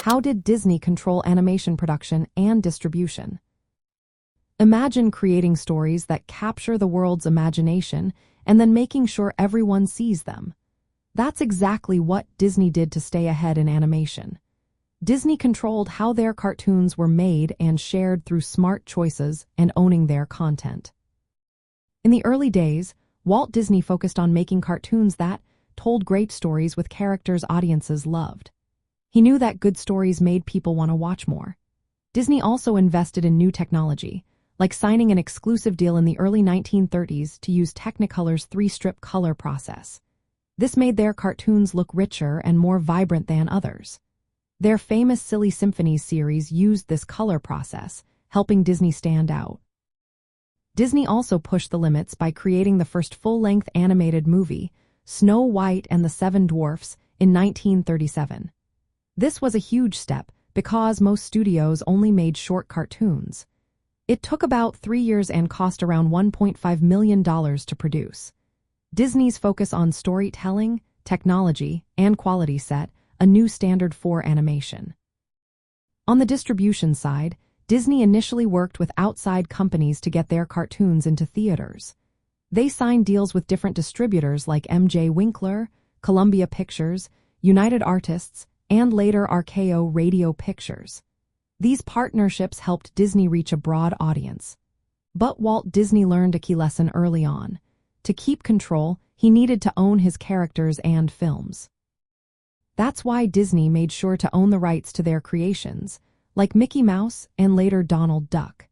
How did Disney control animation production and distribution? Imagine creating stories that capture the world's imagination and then making sure everyone sees them. That's exactly what Disney did to stay ahead in animation. Disney controlled how their cartoons were made and shared through smart choices and owning their content. In the early days, Walt Disney focused on making cartoons that told great stories with characters audiences loved. He knew that good stories made people want to watch more. Disney also invested in new technology, like signing an exclusive deal in the early 1930s to use Technicolor's 3-strip color process. This made their cartoons look richer and more vibrant than others. Their famous Silly Symphonies series used this color process, helping Disney stand out. Disney also pushed the limits by creating the first full-length animated movie, Snow White and the Seven Dwarfs, in 1937. This was a huge step because most studios only made short cartoons. It took about 3 years and cost around $1.5 million to produce. Disney's focus on storytelling, technology, and quality set a new standard for animation. On the distribution side, Disney initially worked with outside companies to get their cartoons into theaters. They signed deals with different distributors like M.J. Winkler, Columbia Pictures, United Artists, and later RKO Radio Pictures. These partnerships helped Disney reach a broad audience. But Walt Disney learned a key lesson early on. To keep control, he needed to own his characters and films. That's why Disney made sure to own the rights to their creations, like Mickey Mouse and later Donald Duck.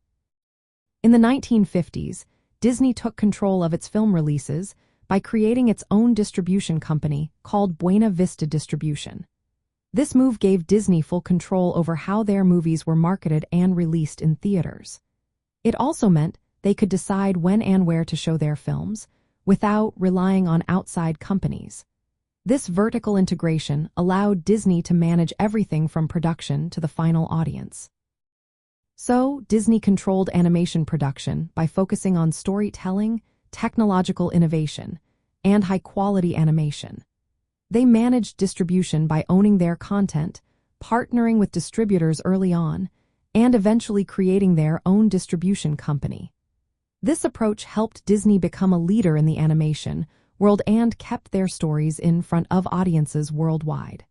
In the 1950s, Disney took control of its film releases by creating its own distribution company called Buena Vista Distribution. This move gave Disney full control over how their movies were marketed and released in theaters. It also meant they could decide when and where to show their films, without relying on outside companies. This vertical integration allowed Disney to manage everything from production to the final audience. So, Disney controlled animation production by focusing on storytelling, technological innovation, and high-quality animation. They managed distribution by owning their content, partnering with distributors early on, and eventually creating their own distribution company. This approach helped Disney become a leader in the animation world and kept their stories in front of audiences worldwide.